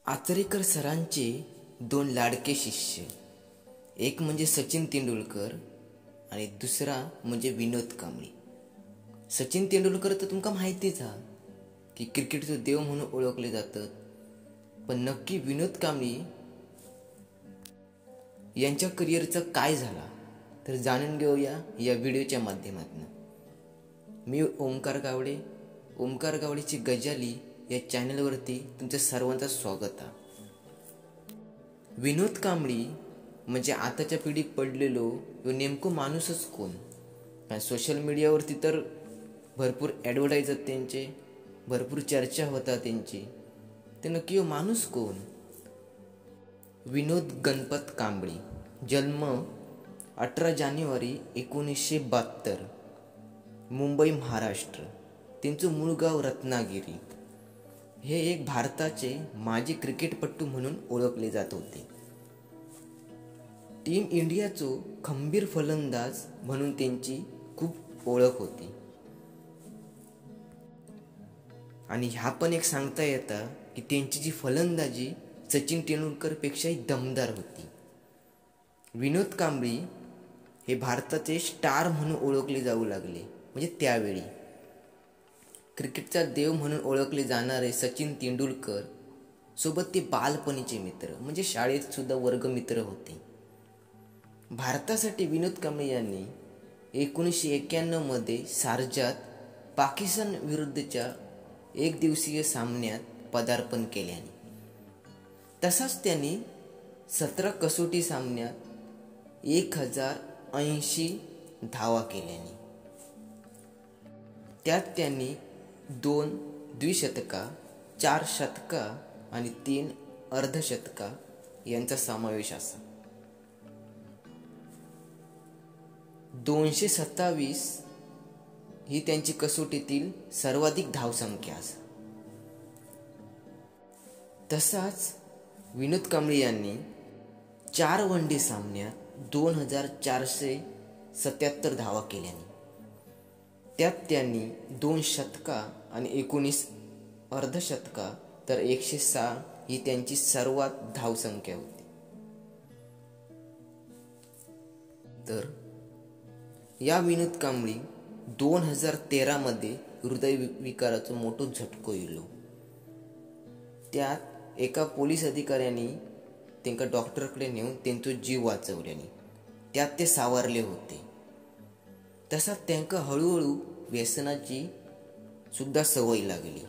आचरेकर सरांचे दोन लाडके शिष्य, एक म्हणजे सचिन तेंडुलकर आणि दुसरा म्हणजे विनोद कांबळी। सचिन तेंडुलकर तर तुमका माहितीच हा की क्रिकेटचा देव म्हणून ओळखले जातात, पण नक्की विनोद कांबळी यांच्या करिअरचा काय झाला तर जाणून घेऊया या व्हिडिओच्या माध्यमातून। मी ओमकार गावडे, ओमकार गावडेची गजाली या चॅनलवरती तुमचं सर्वांचं स्वागत आहे। विनोद कांबळी म्हणजे आताच्या पिढीत पडलेलो नेमको माणूसच कोण? सोशल मीडियावरती तर भरपूर ॲडव्हर्टाईज आहेत त्यांचे, भरपूर चर्चा होतात त्यांची, ते नक्की माणूस कोण? विनोद गणपत कांबळी, जन्म 18 जानेवारी 1972, मुंबई महाराष्ट्र। त्यांचं मूळ गाव रत्नागिरी। हे एक भारताचे माजी क्रिकेटपटू म्हणून ओळखले जात होते। टीम इंडियाचो खंबीर फलंदाज म्हणून त्यांची खूप ओळख होती। आणि ह्या पण एक सांगता येतं की त्यांची जी फलंदाजी सचिन तेंडुलकर पेक्षाही दमदार होती। विनोद कांबळी हे भारताचे स्टार म्हणून ओळखले जाऊ लागले, म्हणजे त्यावेळी क्रिकेटचा देव म्हणून ओळखले जाणारे सचिन तेंडुलकर सोबत ते बालपणीचे मित्र, म्हणजे शाळेत सुद्धा वर्गमित्र होते। भारतासाठी विनोद कांबळी यांनी 1991 मध्ये शारजात पाकिस्तान विरुद्धच्या एकदिवसीय सामन्यात पदार्पण केल्याने, तसाच त्यांनी 17 कसोटी सामन्यात 1080 धावा केल्याने, त्यात त्यांनी 2 द्विशतका, 4 शतका आणि 3 अर्धशतका यांचा समावेश असा। 227 ही त्यांची कसोटीतील सर्वाधिक धावसंख्या असा। तसाच विनोद कांबळी यांनी 4 वनडे सामन्यात 2477 धावा केल्याने, त्यात त्यांनी 2 शतका आणि 19 अर्धशतका, तर 106 ही त्यांची सर्वात धावसंख्या होती। तर या विनोद कांबळी 2013 मध्ये हृदयविकाराचा मोठा झटको येलो। त्यात एका पोलीस अधिकाऱ्याने त्यांना डॉक्टरकडे नेऊन त्यांचा जीव वाचवल्याने त्यात ते सावरले होते। तसाच त्यांना हळूहळू व्यसनाची सुद्धा सवय लागली,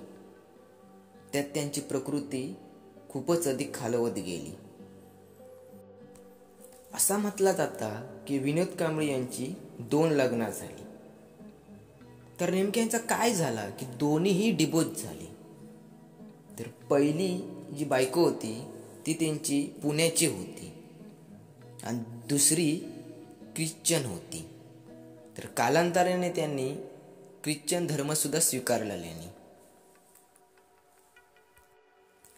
त्यात त्यांची प्रकृती खूपच अधिक खालवत गेली। असा म्हटला जाता की विनोद कांबळी यांची 2 लग्न झाली, तर नेमक्या यांचा काय झाला की दोन्हीही डिवोर्स झाले। तर पहिली जी बायको होती ती त्यांची पुण्याची होती आणि दुसरी ख्रिश्चन होती। तर कालांतराने त्यांनी ख्रिश्चन धर्म सुद्धा स्वीकारल्याने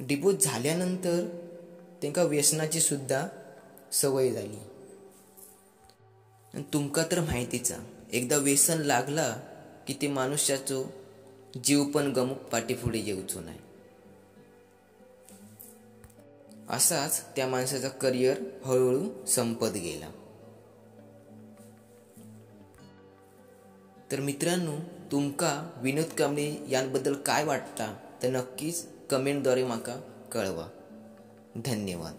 डिवोर्स झाल्यानंतर त्यांना व्यसनाची सुद्धा सवय झाली। आणि तुमका तर माहितीच आहे, एकदा व्यसन लागला की ते मनुष्याचो जीव पण गमुक पाठीपुढे येऊचो नाही। असाच त्या माणसाचा करिअर हळूहळू संपत गेला। तर मित्रांनो, तुमका विनोद कांबळी यांबद्दल काय वाटतं तर नक्कीच कमेंटद्वारे माका कळवा। धन्यवाद।